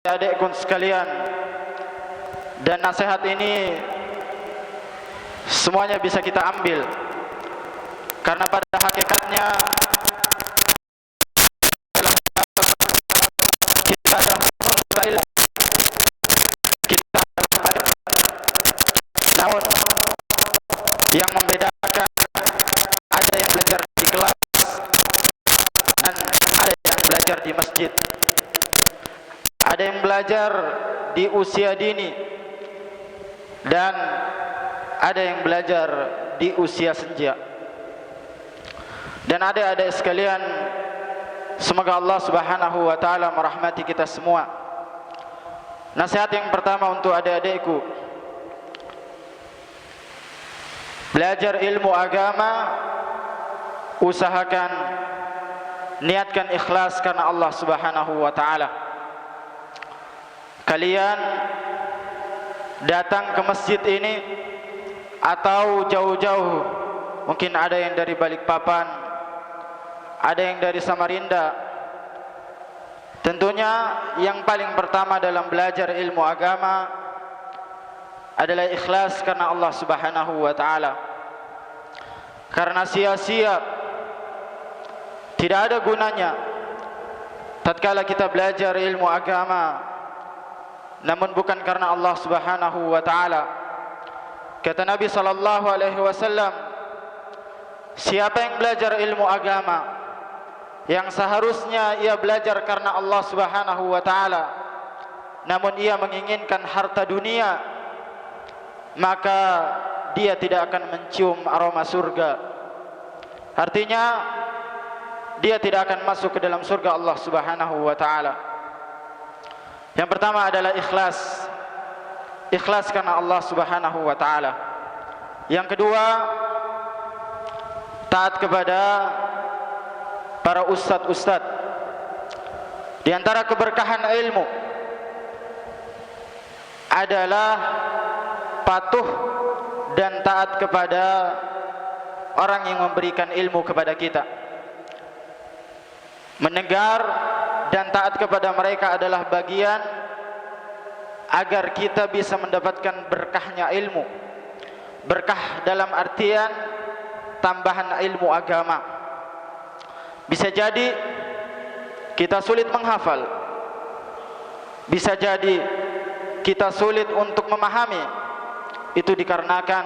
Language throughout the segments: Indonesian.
Adik-adikku sekalian, dan nasihat ini semuanya bisa kita ambil, karena pada hakikatnya kita ada kita ada, namun yang membedakan ada yang belajar di kelas dan ada yang belajar di masjid. Ada yang belajar di usia dini dan ada yang belajar di usia senja. Dan adik-adik sekalian, semoga Allah Subhanahu wa taala merahmati kita semua. Nasihat yang pertama untuk adik-adikku, belajar ilmu agama, usahakan niatkan ikhlas karena Allah Subhanahu wa taala. Kalian datang ke masjid ini atau jauh-jauh, mungkin ada yang dari Balikpapan, ada yang dari Samarinda. Tentunya yang paling pertama dalam belajar ilmu agama adalah ikhlas karena Allah Subhanahu wa taala. Karena sia-sia, tidak ada gunanya tatkala kita belajar ilmu agama namun bukan karena Allah Subhanahu wa taala. Kata Nabi sallallahu alaihi wasallam, siapa yang belajar ilmu agama yang seharusnya ia belajar karena Allah Subhanahu wa taala, namun ia menginginkan harta dunia, maka dia tidak akan mencium aroma surga. Artinya dia tidak akan masuk ke dalam surga Allah Subhanahu wa taala. Yang pertama adalah ikhlas. Ikhlas karena Allah Subhanahu wa taala. Yang kedua, taat kepada para ustadz-ustadz. Di antara keberkahan ilmu adalah patuh dan taat kepada orang yang memberikan ilmu kepada kita. Mendengar dan taat kepada mereka adalah bagian agar kita bisa mendapatkan berkahnya ilmu. Berkah dalam artian tambahan ilmu agama. Bisa jadi kita sulit menghafal, bisa jadi kita sulit untuk memahami. Itu dikarenakan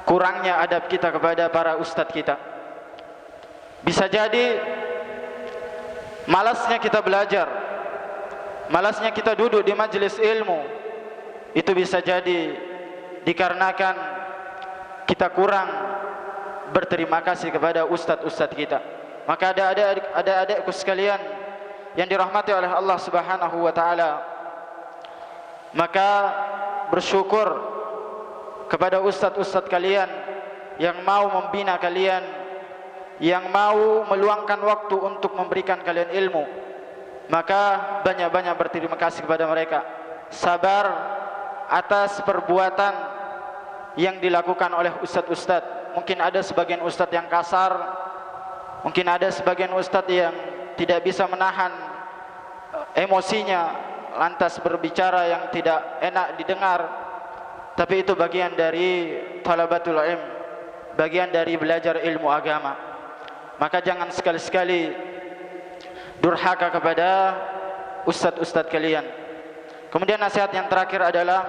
kurangnya adab kita kepada para ustadz kita. Bisa jadi malasnya kita belajar, malasnya kita duduk di majelis ilmu. Itu bisa jadi dikarenakan kita kurang berterima kasih kepada ustadz-ustadz kita. Maka ada adik-adikku sekalian yang dirahmati oleh Allah Subhanahu wa taala, maka bersyukur kepada ustadz-ustadz kalian yang mau membina kalian, yang mau meluangkan waktu untuk memberikan kalian ilmu. Maka banyak-banyak berterima kasih kepada mereka. Sabar atas perbuatan yang dilakukan oleh ustadz-ustadz. Mungkin ada sebagian ustadz yang kasar, mungkin ada sebagian ustadz yang tidak bisa menahan emosinya, lantas berbicara yang tidak enak didengar. Tapi itu bagian dari talabatul ilm, bagian dari belajar ilmu agama. Maka jangan sekali-sekali durhaka kepada ustadz-ustadz kalian. Kemudian nasihat yang terakhir adalah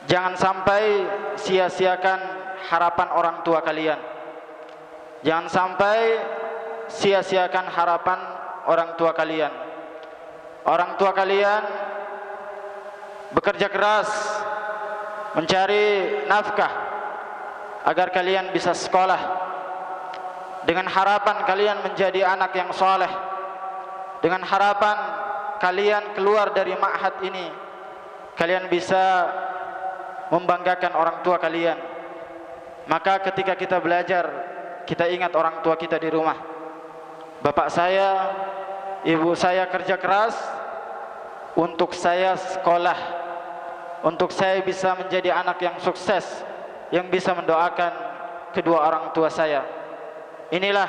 jangan sampai sia-siakan harapan orang tua kalian. Jangan sampai sia-siakan harapan orang tua kalian. Orang tua kalian bekerja keras mencari nafkah agar kalian bisa sekolah, dengan harapan kalian menjadi anak yang soleh, dengan harapan kalian keluar dari ma'had ini, kalian bisa membanggakan orang tua kalian. Maka ketika kita belajar, kita ingat orang tua kita di rumah. Bapak saya, ibu saya kerja keras untuk saya sekolah, untuk saya bisa menjadi anak yang sukses, yang bisa mendoakan kedua orang tua saya. Inilah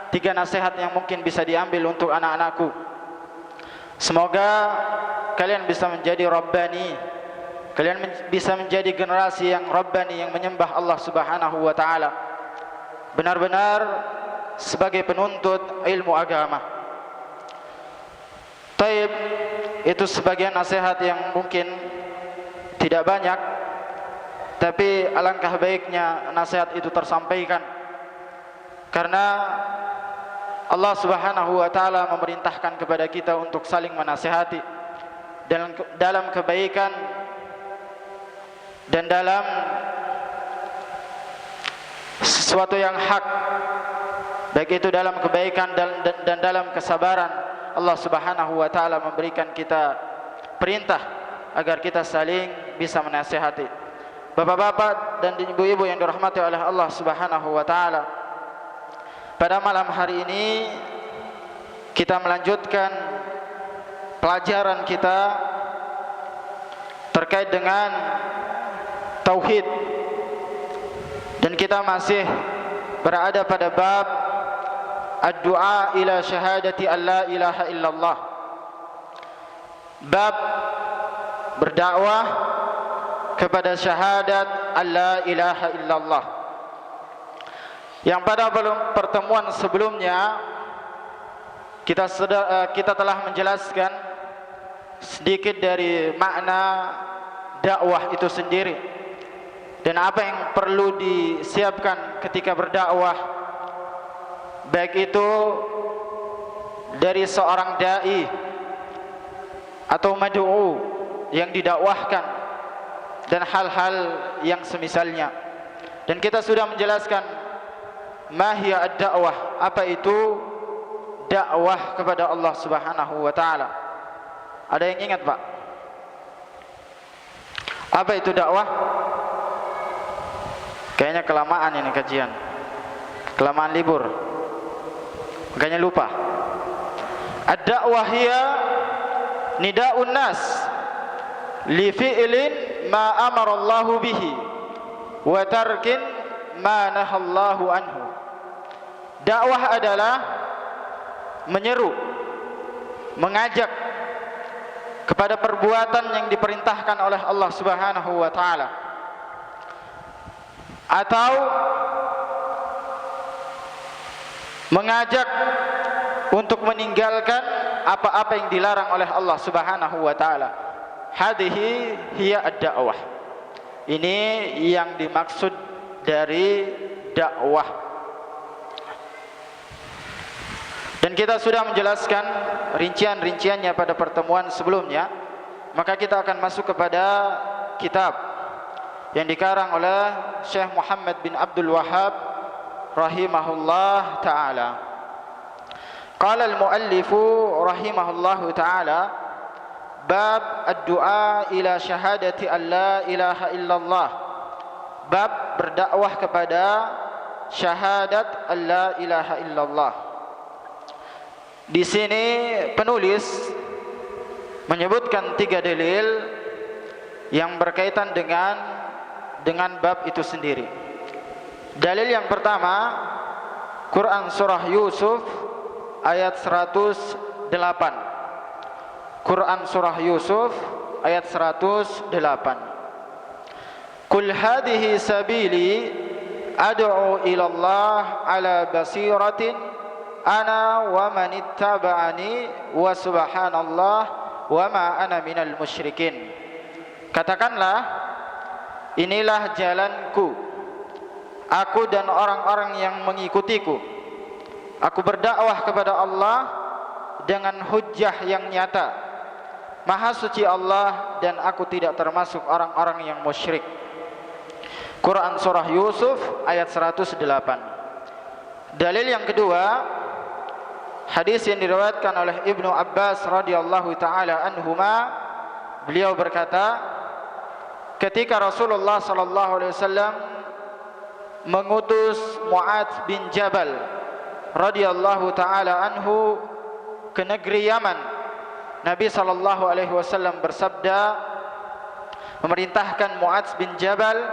3 nasihat yang mungkin bisa diambil untuk anak-anakku. Semoga kalian bisa menjadi rabbani, kalian bisa menjadi generasi yang rabbani, yang menyembah Allah Subhanahu wa taala benar-benar sebagai penuntut ilmu agama. Taib, itu sebagian nasihat yang mungkin tidak banyak, tapi alangkah baiknya nasihat itu tersampaikan, karena Allah Subhanahu wa taala memerintahkan kepada kita untuk saling menasihati dalam kebaikan dan dalam sesuatu yang hak, baik itu dalam kebaikan dan dalam kesabaran. Allah Subhanahu wa taala memberikan kita perintah agar kita saling bisa menasihati. Bapak-bapak dan ibu-ibu yang dirahmati oleh Allah Subhanahu wa taala, pada malam hari ini kita melanjutkan pelajaran kita terkait dengan tauhid, dan kita masih berada pada bab ad-du'a ila syahadati an la ilaha illallah, bab berdakwah kepada syahadat an la ilaha illallah, yang pada pertemuan sebelumnya kita telah menjelaskan sedikit dari makna dakwah itu sendiri dan apa yang perlu disiapkan ketika berdakwah, baik itu dari seorang dai atau mad'u yang didakwahkan dan hal-hal yang semisalnya. Dan kita sudah menjelaskan mahiyya ad-da'wah, apa itu dakwah kepada Allah Subhanahu wa taala. Ada yang ingat, Pak? Apa itu dakwah? Kayaknya kelamaan ini kajian, kelamaan libur, makanya lupa. Ad-da'wah hiya nida'un nas li fi'lin ma amara Allah bihi wa tarkin ma nahallahu anhu. Dakwah adalah menyeru, mengajak kepada perbuatan yang diperintahkan oleh Allah Subhanahu wa taala, atau mengajak untuk meninggalkan apa-apa yang dilarang oleh Allah Subhanahu wa taala. Hadhihi hiya ad-da'wah. Ini yang dimaksud dari dakwah. Dan kita sudah menjelaskan rincian-rinciannya pada pertemuan sebelumnya. Maka kita akan masuk kepada kitab yang dikarang oleh Syekh Muhammad bin Abdul Wahhab rahimahullah ta'ala. Qala al-muallifu rahimahullahu ta'ala, bab ad-du'a ila syahadati an la ilaha illallah, bab berdakwah kepada syahadat an la ilaha illallah. Di sini penulis menyebutkan 3 dalil yang berkaitan dengan bab itu sendiri. Dalil yang pertama, Quran surah Yusuf ayat 108. Quran surah Yusuf ayat 108. Qul hadhihi sabili ad'u ila Allah ala basiratin ana wa man ittaba'ani wa subhanallah wa ma ana minal musyrikin. Katakanlah, inilah jalanku, aku dan orang-orang yang mengikutiku. Aku berdakwah kepada Allah dengan hujjah yang nyata. Maha suci Allah dan aku tidak termasuk orang-orang yang musyrik. Quran surah Yusuf ayat 108. Dalil yang kedua, hadis yang diriwayatkan oleh Ibnu Abbas radhiyallahu taala anhuma, beliau berkata, ketika Rasulullah sallallahu alaihi wasallam mengutus Mu'adz bin Jabal radhiyallahu taala anhu ke negeri Yaman, Nabi sallallahu alaihi wasallam bersabda, memerintahkan Mu'adz bin Jabal,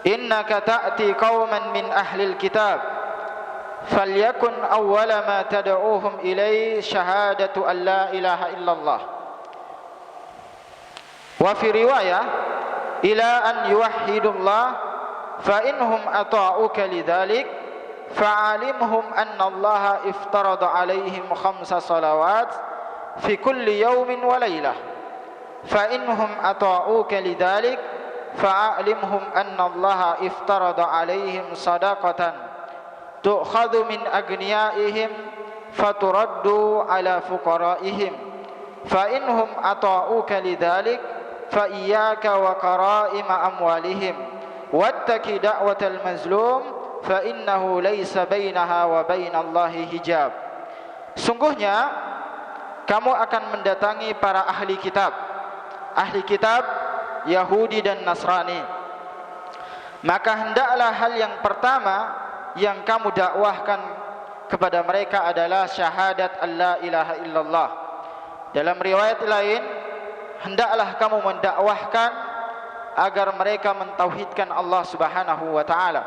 innaka ta'ti qauman min ahlil kitab falyakun awwala ma tad'uuhum ilaihi syahadatu an la ilaha illallah. Wa fi riwayah ila an yuwahhidullah fa inhum ata'uka lidzalik fa'alimhum anna Allah iftarada alaihim 5 salawat fi kulli yawmin wa laylah fa inhum ata'uka lidzalik fa'alimhum anna Allah iftarada alaihim sadaqatan tu'khadhu min agniyaihim faturaddu ala fuqaraihim fa inhum ata'uka lidzalik fa iyyaka wa qara'ima amwalihim wattaqi da'watal mazlum fa innahu laysa bainaha wa bainallahi hijab. Sungguhnya kamu akan mendatangi para ahli kitab Yahudi dan Nasrani, maka hendaklah hal yang pertama yang kamu dakwahkan kepada mereka adalah syahadat alla ilaha illallah. Dalam riwayat lain, hendaklah kamu mendakwahkan agar mereka mentauhidkan Allah Subhanahu wa taala.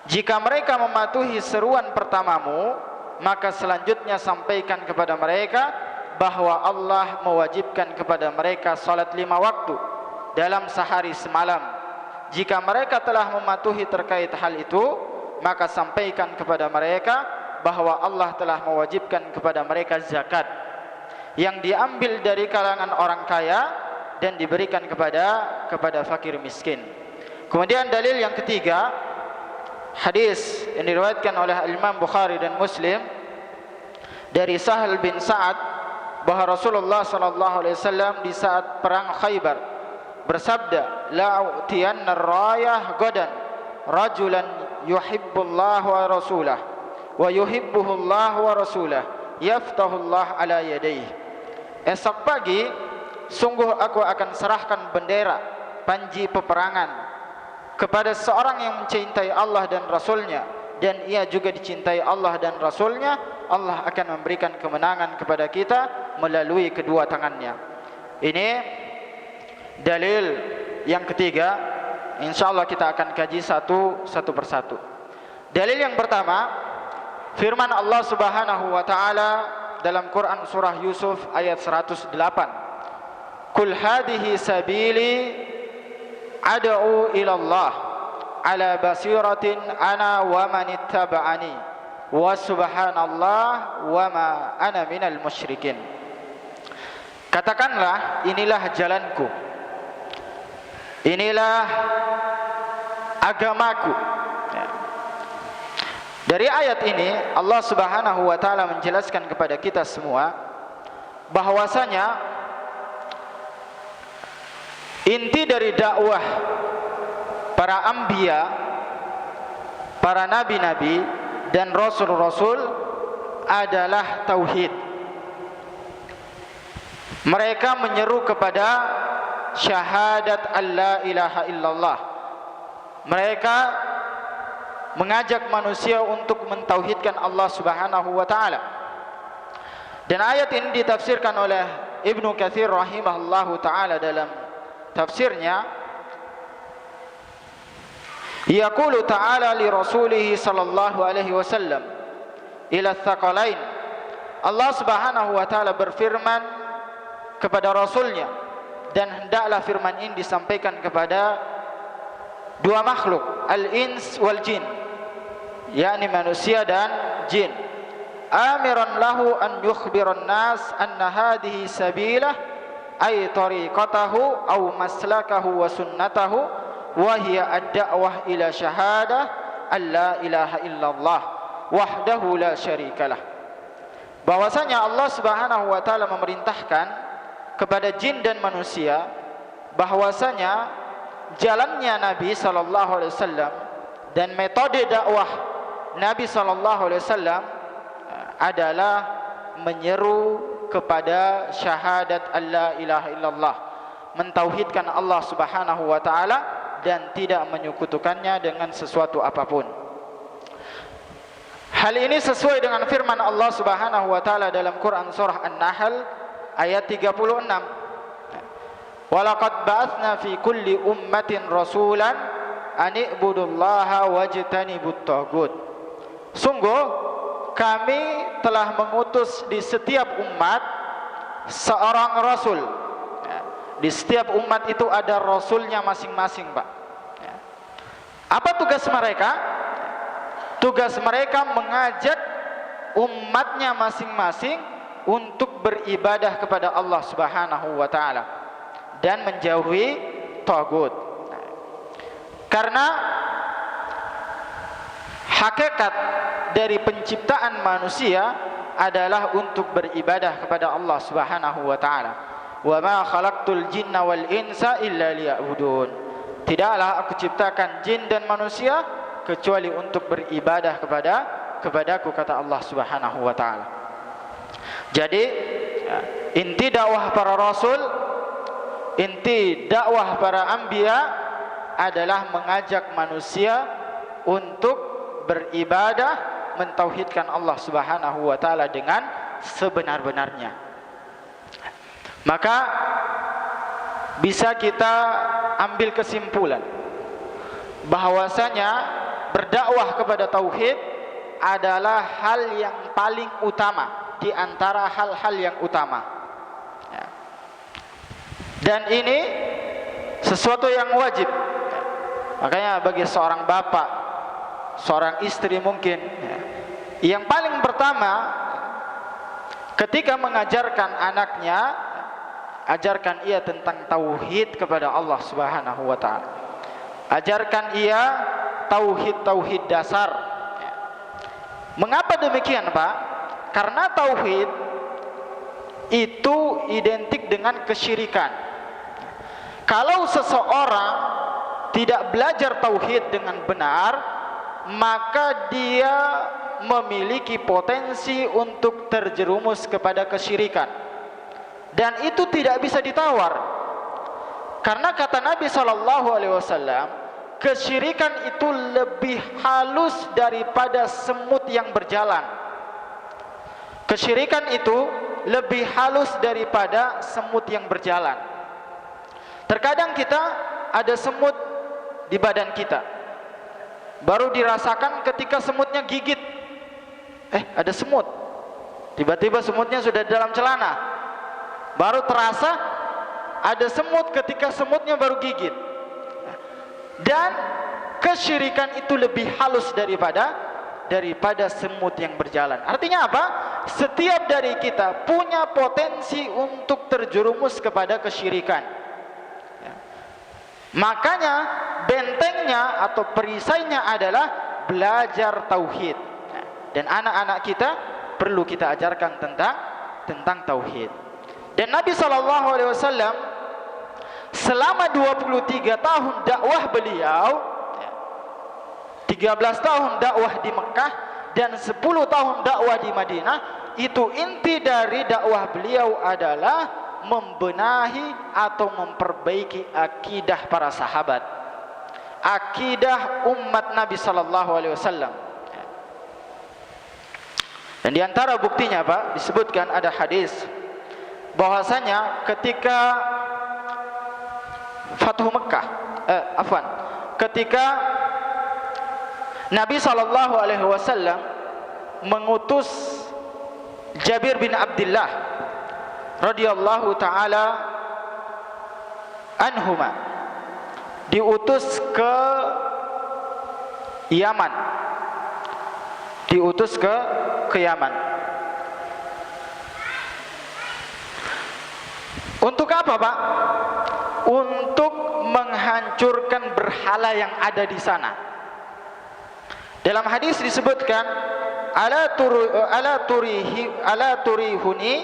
Jika mereka mematuhi seruan pertamamu, maka selanjutnya sampaikan kepada mereka bahwa Allah mewajibkan kepada mereka salat 5 waktu dalam sehari semalam. Jika mereka telah mematuhi terkait hal itu, maka sampaikan kepada mereka bahwa Allah telah mewajibkan kepada mereka zakat yang diambil dari kalangan orang kaya dan diberikan kepada fakir miskin. Kemudian dalil yang ketiga, hadis yang diriwayatkan oleh Imam Bukhari dan Muslim dari Sahal bin Sa'ad bahwa Rasulullah sallallahu alaihi wasallam di saat perang Khaybar bersabda, la utiyanna rayah gadan rajulan yuhibbullah wa rasulah wa yuhibbuhullah wa rasulah yaftahullah ala yadayhi. Esok pagi sungguh aku akan serahkan bendera panji peperangan kepada seorang yang mencintai Allah dan Rasulnya, dan ia juga dicintai Allah dan Rasulnya. Allah akan memberikan kemenangan kepada kita melalui kedua tangannya. Ini dalil yang ketiga. InsyaAllah kita akan kaji satu persatu. Dalil yang pertama, firman Allah Subhanahu wa ta'ala dalam Quran surah Yusuf ayat 108. Qul hadhihi sabili ad'u ila Allah ala basiratin ana wa man ittaba'ani wa subhanallah wa ma ana minal musyrikin. Katakanlah, inilah jalanku, inilah agamaku. Dari ayat ini Allah Subhanahu wa taala menjelaskan kepada kita semua bahwasanya inti dari dakwah para anbiya, para nabi-nabi dan rasul-rasul adalah tauhid. Mereka menyeru kepada syahadat alla ilaha illallah. Mereka mengajak manusia untuk mentauhidkan Allah Subhanahu wa taala. Dan ayat ini ditafsirkan oleh Ibnu Katsir rahimahullahu taala dalam tafsirnya. Yaqulu ta'ala li rasulih sallallahu alaihi wasallam ila tsaqalain. Allah Subhanahu wa taala berfirman kepada rasulnya, dan hendaklah firman ini disampaikan kepada dua makhluk, al-ins wal jin, yakni manusia dan jin. Amiran lahu an yukhbiran nas anna hadhihi sabilah ay tariqatahu aw maslakahu wa sunnatahu wa hiya ad-da'wah ila syahadah alla ilaha illallah wahdahu la syarikalah. Bahwasanya Allah Subhanahu wa taala memerintahkan kepada jin dan manusia bahwasanya jalannya Nabi sallallahu alaihi wasallam dan metode dakwah Nabi sallallahu alaihi wasallam adalah menyeru kepada syahadat alla ilaha illallah, mentauhidkan Allah Subhanahu wa taala dan tidak menyekutukannya dengan sesuatu apapun. Hal ini sesuai dengan firman Allah Subhanahu wa taala dalam Quran surah An-Nahl ayat 36. Walaqad ba'atsna fi kulli ummatin rasulan an i'budullaha wajtanibut taghut. sungguh kami telah mengutus di setiap umat seorang rasul. Ya. Di setiap umat itu ada rasulnya masing-masing, Pak. Ya. Apa tugas mereka? Tugas mereka mengajak umatnya masing-masing untuk beribadah kepada Allah Subhanahu wa taala dan menjauhi tagut. Karena hakikat dari penciptaan manusia adalah untuk beribadah kepada Allah Subhanahu wa taala. Wa ma khalaqtul jinna wal insa illa liya'budun. Tidaklah aku ciptakan jin dan manusia kecuali untuk beribadah kepadaku, kata Allah Subhanahu wa taala. Jadi inti dakwah para rasul, inti dakwah para anbiya adalah mengajak manusia untuk beribadah, mentauhidkan Allah Subhanahu wa taala dengan sebenar-benarnya. Maka bisa kita ambil kesimpulan bahwasanya berdakwah kepada tauhid adalah hal yang paling utama di antara hal-hal yang utama. Ya. Dan ini sesuatu yang wajib. Ya. Makanya bagi seorang bapak, seorang istri mungkin, ya, yang paling pertama ketika mengajarkan anaknya, ajarkan ia tentang tauhid kepada Allah Subhanahu wa taala. Ajarkan ia tauhid dasar. Mengapa demikian, Pak? Karena tauhid itu identik dengan kesyirikan. Kalau seseorang tidak belajar tauhid dengan benar, maka dia memiliki potensi untuk terjerumus kepada kesyirikan. Dan itu tidak bisa ditawar. Karena kata Nabi SAW, kesyirikan itu lebih halus daripada semut yang berjalan. Kesyirikan itu lebih halus daripada semut yang berjalan. Terkadang kita ada semut di badan kita, baru dirasakan ketika semutnya gigit. Ada semut. Tiba-tiba semutnya sudah dalam celana. Baru terasa ada semut ketika semutnya baru gigit. Dan kesyirikan itu lebih halus daripada semut yang berjalan. Artinya apa? Setiap dari kita punya potensi untuk terjerumus kepada kesyirikan. Ya. Makanya bentengnya atau perisainya adalah belajar tauhid. Ya. Dan anak-anak kita perlu kita ajarkan tentang tauhid. Dan Nabi SAW selama 23 tahun dakwah beliau, 13 tahun dakwah di Mekah dan 10 tahun dakwah di Madinah, itu inti dari dakwah beliau adalah membenahi atau memperbaiki akidah para sahabat, akidah umat Nabi SAW. Dan di antara buktinya, Pak, disebutkan ada hadis bahwasanya ketika Fathu Mekah, ketika Nabi SAW mengutus Jabir bin Abdullah radhiyallahu taala anhuma, diutus ke Yaman, Yaman. Untuk apa, Pak? Untuk menghancurkan berhala yang ada di sana. Dalam hadis disebutkan, ala turihuni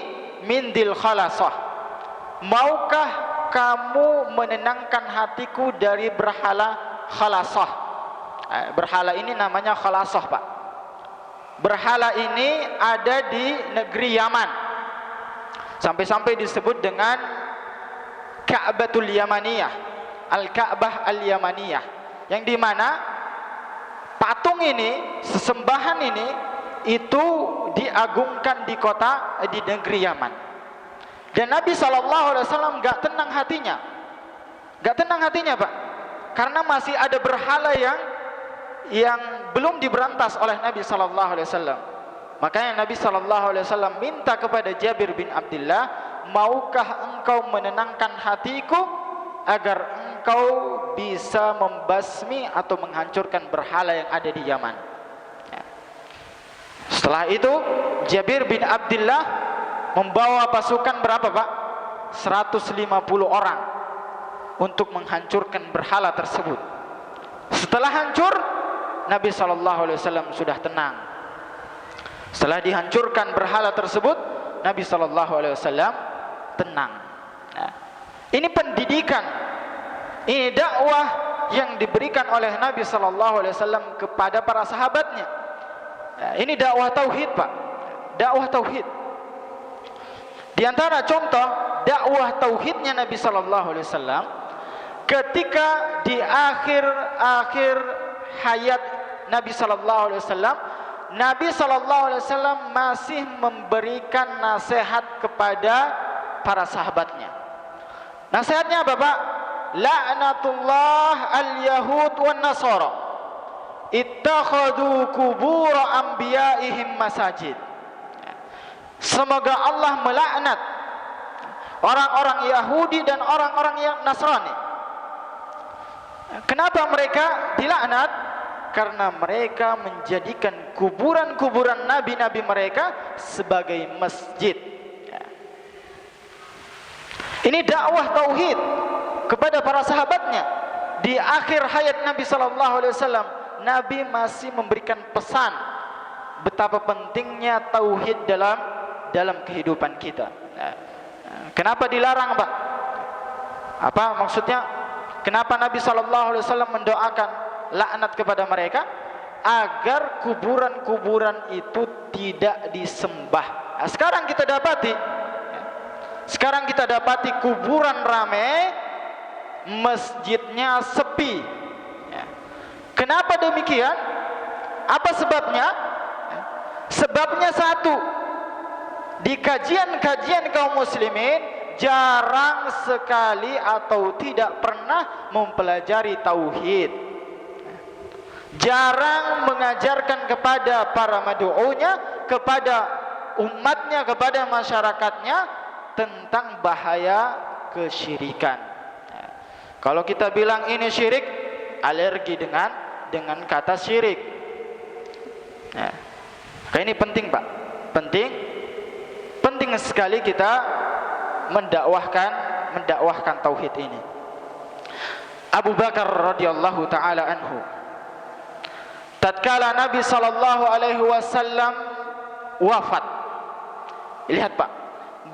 min dil khalasah. Maukah kamu menenangkan hatiku dari berhala khalasah? Berhala ini namanya khalasah, Pak. Berhala ini ada di negeri Yaman. Sampai-sampai disebut dengan Ka'batul Yamaniyah, Al-Ka'bah Al-Yamaniyah, yang dimana patung ini, sesembahan ini, itu diagungkan di negeri Yaman. Dan Nabi SAW gak tenang hatinya, Pak, karena masih ada berhala yang belum diberantas oleh Nabi sallallahu alaihi wasallam. Makanya Nabi sallallahu alaihi wasallam minta kepada Jabir bin Abdullah, "Maukah engkau menenangkan hatiku agar engkau bisa membasmi atau menghancurkan berhala yang ada di Yaman?" Setelah itu Jabir bin Abdullah membawa pasukan berapa, Pak? 150 orang untuk menghancurkan berhala tersebut. Setelah hancur, Nabi SAW sudah tenang. Setelah dihancurkan berhala tersebut, Nabi SAW tenang. Nah, ini pendidikan, ini dakwah yang diberikan oleh Nabi SAW kepada para sahabatnya. Nah, ini dakwah tauhid, Pak. Dakwah tauhid. Di antara contoh dakwah tauhidnya Nabi SAW, ketika di akhir hayat Nabi SAW, Nabi SAW masih memberikan nasihat kepada para sahabatnya. Nasihatnya apa, Pak? La'natullah al-yahud wan nasara ittakhadhu qubur anbiya'ihim masajid. Semoga Allah melaknat orang-orang Yahudi dan orang-orang yang Nasrani. Kenapa mereka dilaknat? Karena mereka menjadikan kuburan-kuburan nabi-nabi mereka sebagai masjid. Ini dakwah tauhid kepada para sahabatnya. Di akhir hayat Nabi SAW, Nabi masih memberikan pesan betapa pentingnya tauhid dalam kehidupan kita. Kenapa dilarang, Pak? Apa maksudnya? Kenapa Nabi SAW mendoakan laknat kepada mereka? Agar kuburan-kuburan itu tidak disembah. Nah, sekarang kita dapati kuburan ramai, masjidnya sepi. Kenapa demikian? Apa sebabnya? Sebabnya satu, di kajian-kajian kaum muslimin jarang sekali atau tidak pernah mempelajari tauhid. Jarang mengajarkan kepada para mad'unya, kepada umatnya, kepada masyarakatnya tentang bahaya kesyirikan. Kalau kita bilang ini syirik, alergi dengan kata syirik. Ini penting, Pak. Penting sekali kita mendakwahkan tauhid ini. Abu Bakar radhiyallahu taala anhu, tatkala Nabi sallallahu alaihi wasallam wafat, lihat, Pak,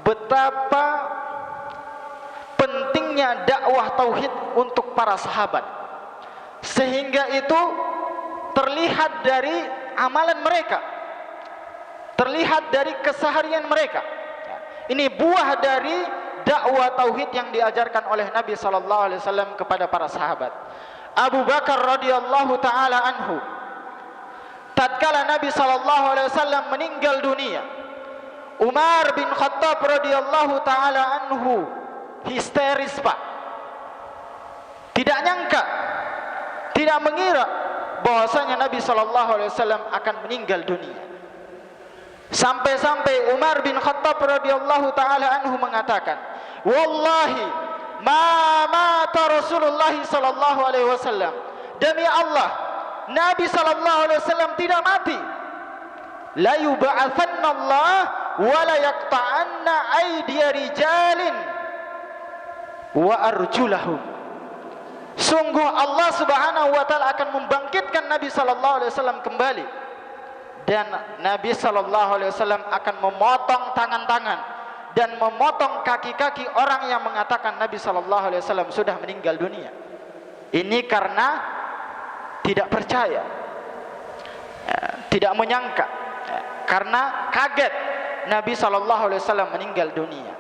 betapa pentingnya dakwah tauhid untuk para sahabat, sehingga itu terlihat dari amalan mereka, terlihat dari keseharian mereka. Ini buah dari dakwah tauhid yang diajarkan oleh Nabi sallallahu alaihi wasallam kepada para sahabat. Abu Bakar radhiyallahu taala anhu, tatkala Nabi sallallahu alaihi wasallam meninggal dunia, Umar bin Khattab radhiyallahu taala anhu histeris, Pak. Tidak nyangka, tidak mengira bahwasanya Nabi sallallahu alaihi wasallam akan meninggal dunia. Sampai-sampai Umar bin Khattab radhiyallahu taala anhu mengatakan, "Wallahi ma mata Rasulullah sallallahu alaihi wasallam." Demi Allah, Nabi sallallahu alaihi wasallam tidak mati. La yub'atsanna Allah wa la yaqta'anna aydiya rijalin wa arjulahum. Sungguh Allah Subhanahu wa taala akan membangkitkan Nabi sallallahu alaihi wasallam kembali, dan Nabi sallallahu alaihi wasallam akan memotong tangan-tangan dan memotong kaki-kaki orang yang mengatakan Nabi sallallahu alaihi wasallam sudah meninggal dunia. Ini karena tidak percaya, tidak menyangka, karena kaget Nabi sallallahu alaihi wasallam meninggal dunia.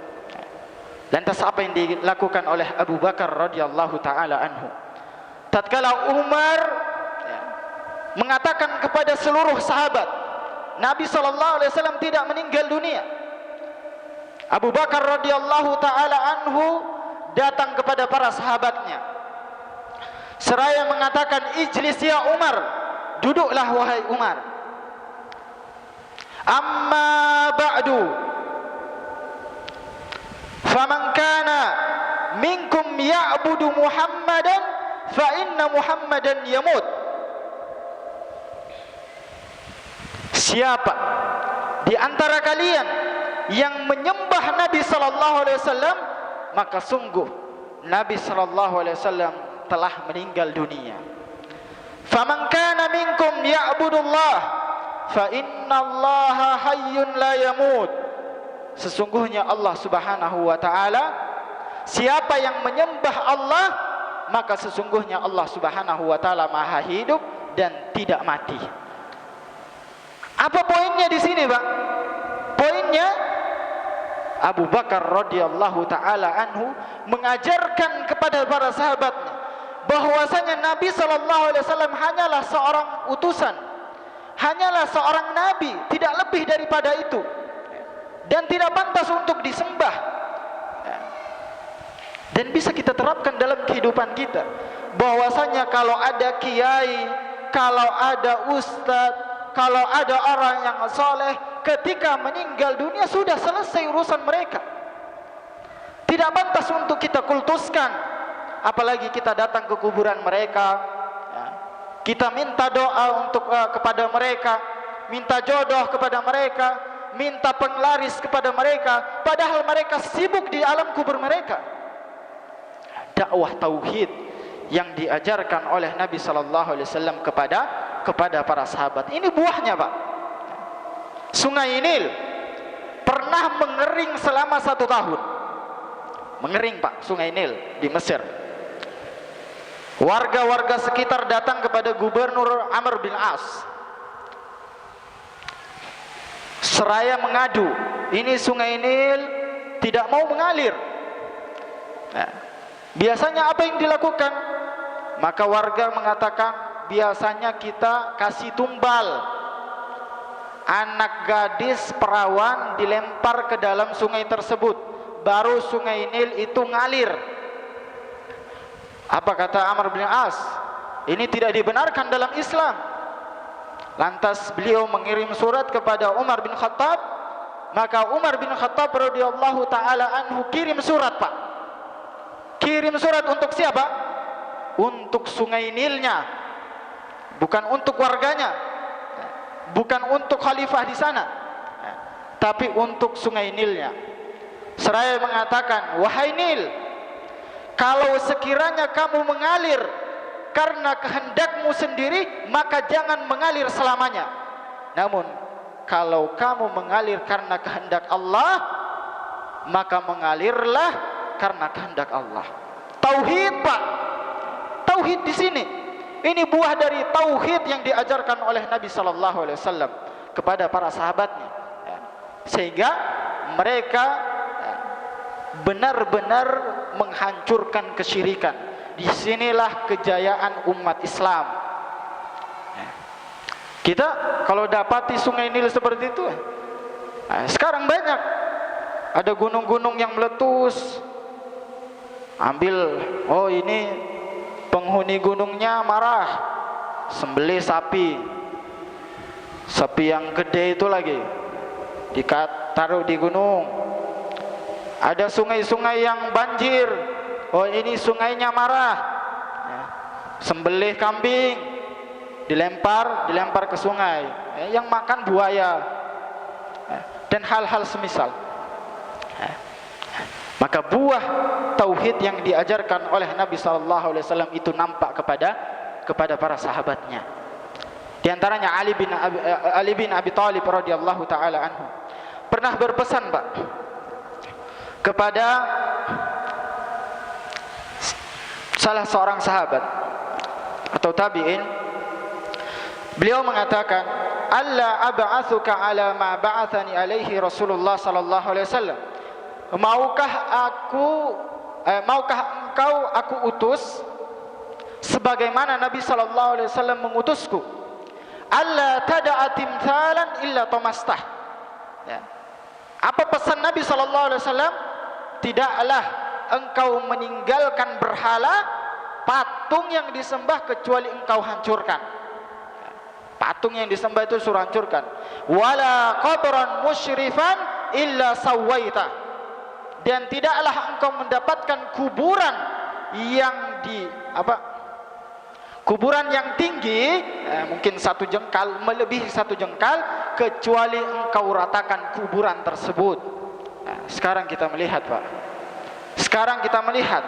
Lantas apa yang dilakukan oleh Abu Bakar radhiyallahu taala anhu? Tatkala Umar mengatakan kepada seluruh sahabat, Nabi sallallahu alaihi wasallam tidak meninggal dunia, Abu Bakar radhiyallahu taala anhu datang kepada para sahabatnya seraya mengatakan, "Ijlis ya Umar, duduklah wahai Umar. Amma ba'du, faman kana minkum ya'budu Muhammadan fa inna Muhammadan yamut. Siapa di antara kalian yang menyembah Nabi sallallahu alaihi wasallam, maka sungguh Nabi sallallahu alaihi wasallam telah meninggal dunia. Faman kana minkum ya'budullah fa innallaha hayyun la yamut. Sesungguhnya Allah Subhanahu wa taala, siapa yang menyembah Allah, maka sesungguhnya Allah Subhanahu wa taala Maha hidup dan tidak mati. Apa poinnya di sini, Pak? Poinnya Abu Bakar radhiyallahu taala anhu mengajarkan kepada para sahabatnya bahwasanya Nabi sallallahu alaihi wasallam hanyalah seorang utusan, hanyalah seorang nabi, tidak lebih daripada itu, dan tidak pantas untuk disembah. Dan bisa kita terapkan dalam kehidupan kita, bahwasanya kalau ada kiai, kalau ada ustadz, kalau ada orang yang soleh, ketika meninggal dunia sudah selesai urusan mereka. Tidak pantas untuk kita kultuskan, apalagi kita datang ke kuburan mereka, kita minta doa untuk kepada mereka, minta jodoh kepada mereka, minta penglaris kepada mereka, padahal mereka sibuk di alam kubur mereka. Dakwah tauhid yang diajarkan oleh Nabi sallallahu alaihi wasallam kepada para sahabat. Ini buahnya, Pak. Sungai Nil pernah mengering selama 1 tahun. Mengering, Pak, Sungai Nil di Mesir. Warga-warga sekitar datang kepada Gubernur Amr bin As, seraya mengadu, ini Sungai Nil tidak mau mengalir. Biasanya apa yang dilakukan? Maka warga mengatakan, biasanya kita kasih tumbal, anak gadis perawan dilempar ke dalam sungai tersebut, baru Sungai Nil itu ngalir. Apa kata Amr bin As? Ini tidak dibenarkan dalam Islam. Lantas beliau mengirim surat kepada Umar bin Khattab. Maka Umar bin Khattab radhiyallahu taala anhu kirim surat, Pak. Kirim surat untuk siapa? Untuk Sungai Nilnya, bukan untuk warganya, bukan untuk khalifah di sana, tapi untuk Sungai Nilnya. Seraya mengatakan, wahai Nil, kalau sekiranya kamu mengalir karena kehendakmu sendiri, maka jangan mengalir selamanya. Namun kalau kamu mengalir karena kehendak Allah, maka mengalirlah karena kehendak Allah. Tauhid, Pak. Tauhid di sini. Ini buah dari tauhid yang diajarkan oleh Nabi sallallahu alaihi wasallam kepada para sahabatnya. Sehingga mereka benar-benar menghancurkan kesyirikan. Disinilah kejayaan umat Islam. Kita kalau dapati Sungai Nil seperti itu, sekarang banyak ada gunung-gunung yang meletus. Ambil, oh ini penghuni gunungnya marah, sembelih sapi, sapi yang gede itu lagi ditaruh di gunung. Ada sungai-sungai yang banjir, oh ini sungainya marah, sembelih kambing, dilempar ke sungai, yang makan buaya, dan hal-hal semisal. Maka buah tauhid yang diajarkan oleh Nabi sallallahu alaihi wasallam itu nampak kepada para sahabatnya. Di antaranya Ali bin Abi Thalib radhiyallahu taala anhu pernah berpesan, Pak, kepada salah seorang sahabat atau tabi'in. Beliau mengatakan, "Alla ab'atsuka ala ma ba'athani alaihi Rasulullah sallallahu alaihi wasallam." Maukah engkau aku utus sebagaimana Nabi sallallahu alaihi wasallam mengutusku? Alla tada'a timthalan illa tamastah. Ya. Apa pesan Nabi sallallahu alaihi wasallam? Tidaklah engkau meninggalkan berhala, patung yang disembah, kecuali engkau hancurkan. patung yang disembah itu suruh hancurkan. Wala qabran musyrifan illa sawaita. Dan tidaklah engkau mendapatkan kuburan yang kuburan yang tinggi, mungkin 1 jengkal, melebihi 1 jengkal, kecuali engkau ratakan kuburan tersebut. Sekarang kita melihat, Pak. Sekarang kita melihat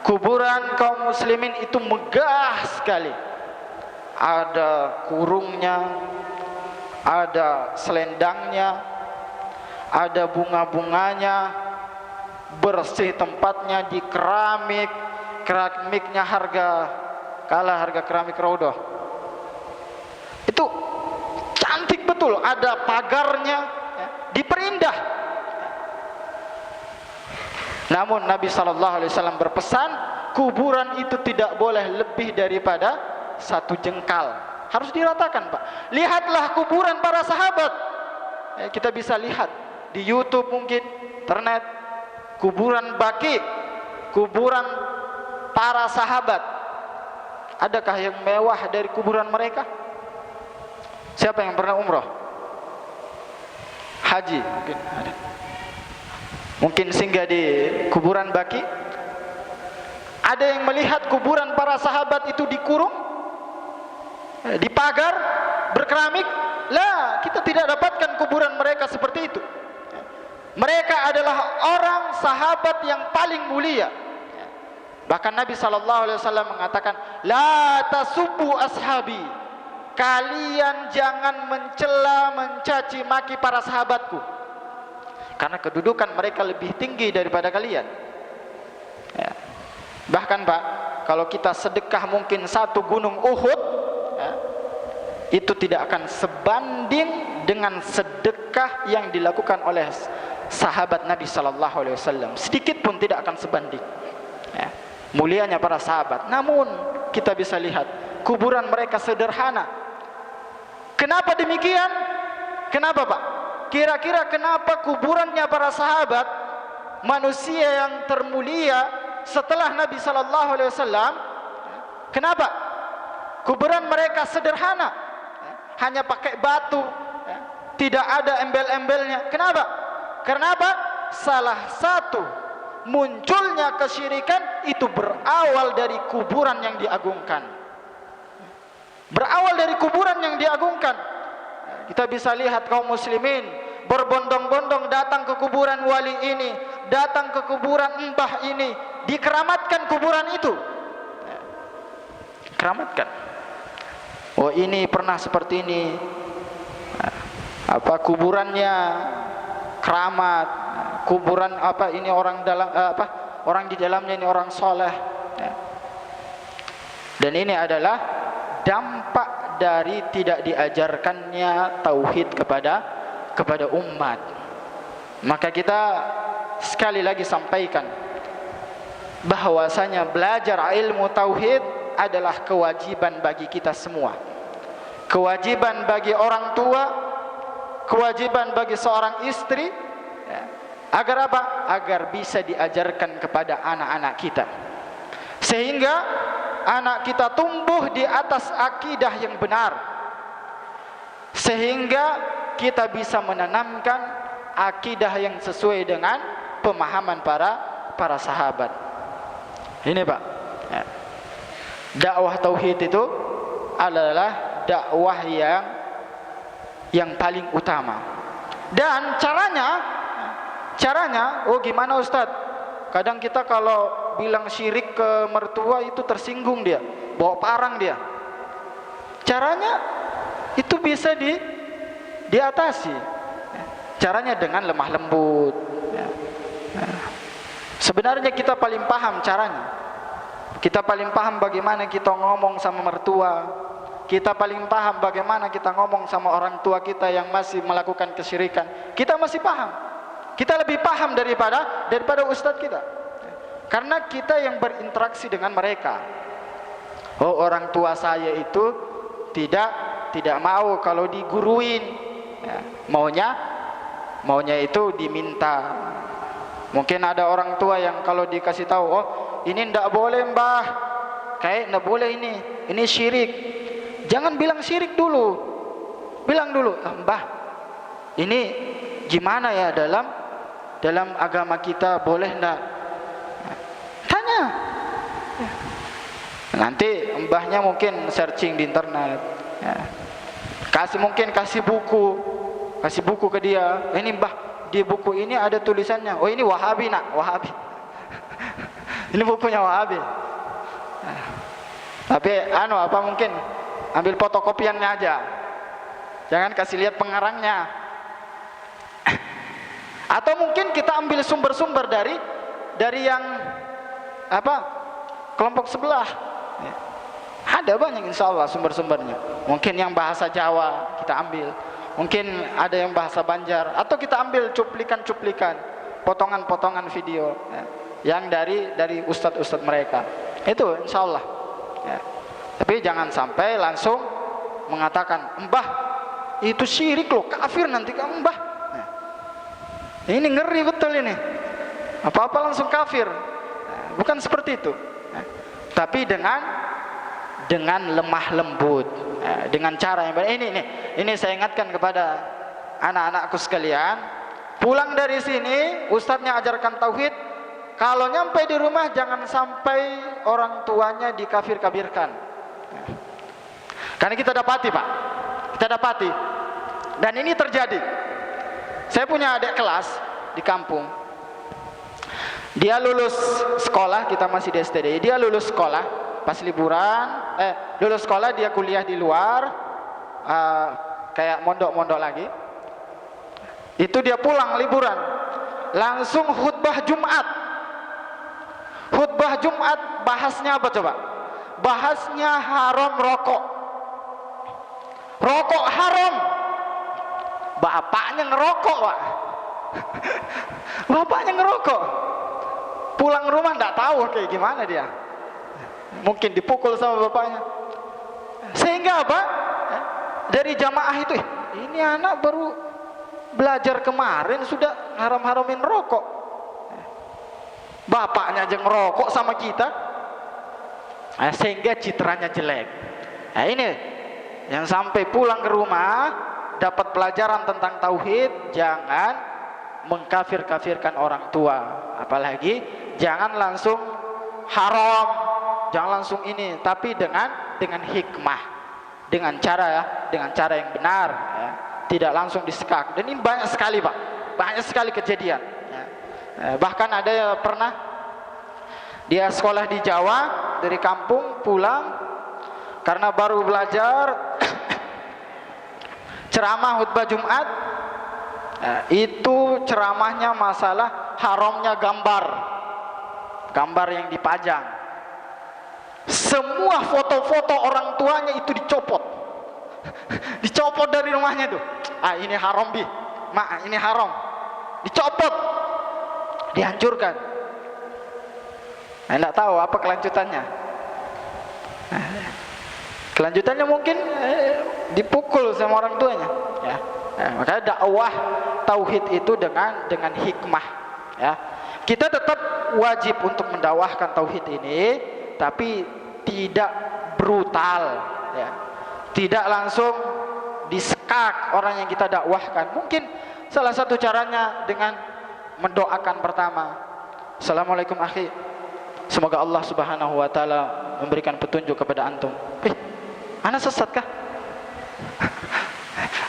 kuburan kaum muslimin itu megah sekali. Ada kurungnya, ada selendangnya, ada bunga-bunganya, bersih tempatnya, di keramik. Keramiknya kalah harga keramik Raudhah. Itu cantik betul, ada pagarnya, diperindah. Namun Nabi SAW berpesan, kuburan itu tidak boleh lebih daripada 1 jengkal. Harus diratakan, Pak. Lihatlah kuburan para sahabat. Kita bisa lihat di YouTube, mungkin internet, kuburan Baqi, kuburan para sahabat. Adakah yang mewah dari kuburan mereka? Siapa yang pernah umrah? Haji mungkin ada. Mungkin singgah di kuburan Baqi. Ada yang melihat kuburan para sahabat itu dikurung, dipagar, berkeramik? Lah, kita tidak dapatkan kuburan mereka seperti itu. Mereka adalah orang sahabat yang paling mulia. Bahkan Nabi SAW mengatakan, la tasubbu ashabi. Kalian jangan mencela, mencaci maki para sahabatku, karena kedudukan mereka lebih tinggi daripada kalian. Bahkan, Pak, kalau kita sedekah mungkin 1 gunung Uhud, itu tidak akan sebanding dengan sedekah yang dilakukan oleh sahabat Nabi SAW. Sedikit pun tidak akan sebanding. Mulianya para sahabat. Namun kita bisa lihat kuburan mereka sederhana. Kenapa demikian? Kenapa, Pak? Kira-kira kenapa kuburannya para sahabat, manusia yang termulia setelah Nabi SAW, kenapa kuburan mereka sederhana, hanya pakai batu, tidak ada embel-embelnya? Kenapa? Kenapa? Salah satu munculnya kesyirikan itu berawal dari kuburan yang diagungkan. Berawal dari kuburan yang diagungkan. Kita bisa lihat kaum muslimin berbondong-bondong datang ke kuburan wali ini, datang ke kuburan mbah ini, dikeramatkan kuburan itu. Keramatkan. Oh, ini pernah seperti ini. Kuburannya keramat. Kuburan ini orang dalam orang di dalamnya ini orang soleh. Dan ini adalah dampak dari tidak diajarkannya tauhid kepada umat. Maka kita sekali lagi sampaikan bahwasanya belajar ilmu tauhid adalah kewajiban bagi kita semua. Kewajiban bagi orang tua, kewajiban bagi seorang istri, agar apa? Agar bisa diajarkan kepada anak-anak kita, sehingga anak kita tumbuh di atas akidah yang benar, sehingga kita bisa menanamkan akidah yang sesuai dengan pemahaman para sahabat. Ini, Pak, dakwah tauhid itu adalah dakwah yang paling utama. Dan caranya, oh gimana Ustaz? Kadang kita kalau bilang syirik ke mertua itu tersinggung dia, bawa parang dia. Caranya itu bisa diatasi. Caranya dengan lemah lembut. Sebenarnya kita paling paham caranya. Kita paling paham bagaimana kita ngomong sama mertua. Kita paling paham bagaimana kita ngomong sama orang tua kita yang masih melakukan kesyirikan. Kita masih paham. Kita lebih paham daripada ustadz kita. Karena kita yang berinteraksi dengan mereka. Oh, orang tua saya itu tidak mau kalau diguruin. Maunya itu diminta. Mungkin ada orang tua yang kalau dikasih tahu, oh ini ndak boleh mbah, kayak ndak boleh ini syirik. jangan bilang syirik dulu. Bilang dulu, Mbah, ini gimana ya dalam agama kita, boleh enggak? Tanya. Nanti mbahnya mungkin searching di internet, ya. Kasih buku ke dia. Ini Mbah, di buku ini ada tulisannya. Oh, ini Wahabi nak, Wahabi. Ini bukunya Wahabi. Tapi apa mungkin ambil fotokopiannya aja. Jangan kasih lihat pengarangnya. Atau mungkin kita ambil sumber-sumber dari yang kelompok sebelah. Ada banyak insya Allah sumber-sumbernya. Mungkin yang bahasa Jawa kita ambil, mungkin ada yang bahasa Banjar, atau kita ambil cuplikan-cuplikan, potongan-potongan video yang dari ustadz-ustadz mereka. Itu insya Allah. Tapi jangan sampai langsung mengatakan, Mbah, itu syirik loh, kafir nanti kamu, Mbah. Ini ngeri betul ini. Apa-apa langsung kafir. Bukan seperti itu. Tapi dengan lemah lembut, dengan cara yang baik. Ini saya ingatkan kepada anak-anakku sekalian. Pulang dari sini, ustadznya ajarkan tauhid. Kalau nyampe di rumah, jangan sampai orang tuanya dikafir-kafirkan. Karena kita dapati, Pak, dan ini terjadi. Saya punya adik kelas di kampung. Dia lulus sekolah, kita masih di STD. Dia lulus sekolah pas liburan, lulus sekolah dia kuliah di luar, kayak mondok-mondok lagi. Itu dia pulang liburan, langsung khutbah Jumat. Khutbah Jumat bahasnya apa coba? Bahasnya haram rokok. Rokok haram. Bapaknya ngerokok, Pak. Bapaknya ngerokok. Pulang rumah enggak tahu kayak gimana dia. Mungkin dipukul sama bapaknya. Sehingga apa? Dari jamaah itu, ini anak baru belajar kemarin sudah haram-haramin rokok. Bapaknya aja ngerokok sama kita. Sehingga citranya jelek. Nah, ini yang sampai pulang ke rumah dapat pelajaran tentang tauhid, jangan mengkafir-kafirkan orang tua, apalagi jangan langsung haram, jangan langsung ini, tapi dengan hikmah, dengan cara yang benar, ya. Tidak langsung disekak. Dan ini banyak sekali, Pak, banyak sekali kejadian, ya. Bahkan ada yang pernah dia sekolah di Jawa, dari kampung pulang karena baru belajar ceramah khutbah Jumat. Itu ceramahnya masalah haramnya gambar yang dipajang. Semua foto-foto orang tuanya itu dicopot. Dicopot dari rumahnya tuh. Ini haram, Bi. Mak, ini haram. Dicopot. Dihancurkan. Enggak tahu apa kelanjutannya. Kelanjutannya mungkin dipukul sama orang tuanya, ya. Makanya dakwah tauhid itu dengan hikmah, ya. Kita tetap wajib untuk mendakwahkan tauhid ini, tapi tidak brutal, ya. Tidak langsung disekak orang yang kita dakwahkan. Mungkin salah satu caranya dengan mendoakan pertama. Assalamualaikum akhi, semoga Allah subhanahu wa ta'ala memberikan petunjuk kepada antum. Ana sesat kah?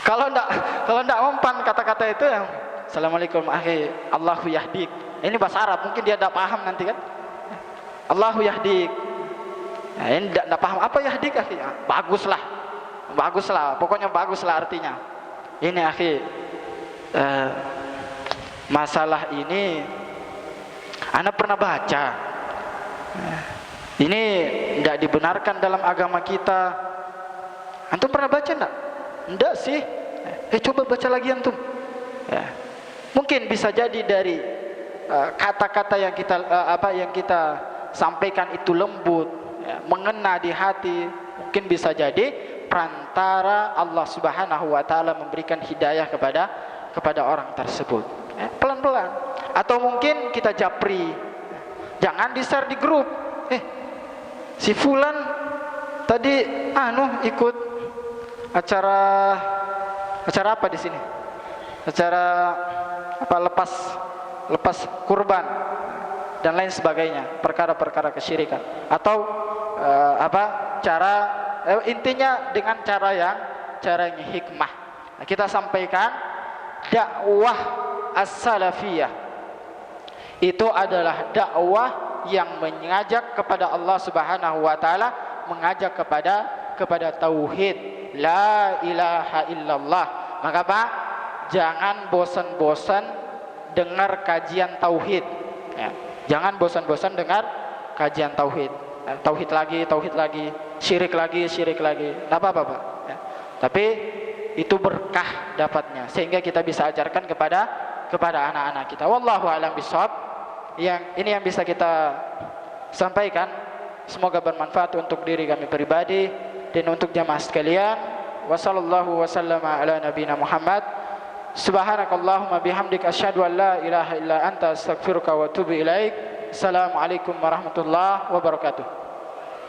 Kalau enggak mempan kata-kata itu, yang Assalamualaikum akhi, Allahu yahdik. Ini bahasa Arab, mungkin dia enggak paham nanti kan. Allahu yahdik. Nah, ini enggak paham apa yahdik akhi. Baguslah. Pokoknya baguslah artinya. Ini akhi, masalah ini ana pernah baca. Ini enggak dibenarkan dalam agama kita. Antum pernah baca enggak? Enggak sih. Coba baca lagi antum. Ya. Mungkin bisa jadi dari kata-kata yang kita sampaikan itu lembut, ya, mengena di hati. Mungkin bisa jadi perantara Allah Subhanahu wa taala memberikan hidayah kepada orang tersebut. Ya, pelan-pelan. Atau mungkin kita japri. Jangan di-share di grup. Si fulan tadi ikut acara acara apa di sini? Acara apa, lepas kurban dan lain sebagainya, perkara-perkara kesyirikan atau intinya dengan cara yang hikmah. Nah, kita sampaikan dakwah as-salafiyah itu adalah dakwah yang mengajak kepada Allah Subhanahu wa taala, mengajak kepada tauhid, la ilaha illallah. Maka Pak, jangan bosan-bosan dengar kajian tauhid. Ya, jangan bosan-bosan dengar kajian tauhid. Tauhid lagi, syirik lagi. Tidak apa-apa Pak. Ya. Tapi itu berkah dapatnya, sehingga kita bisa ajarkan kepada anak-anak kita. Wallahu a'lam bishawab. Ini yang bisa kita sampaikan. Semoga bermanfaat untuk diri kami pribadi dan untuk jamaah sekalian. Wassallallahu wasallama ala nabiyina Muhammad. Subhanakallahumma bihamdika asyhadu an la ilaha illa anta astaghfiruka wa atubu ilaik. Assalamualaikum warahmatullahi wabarakatuh.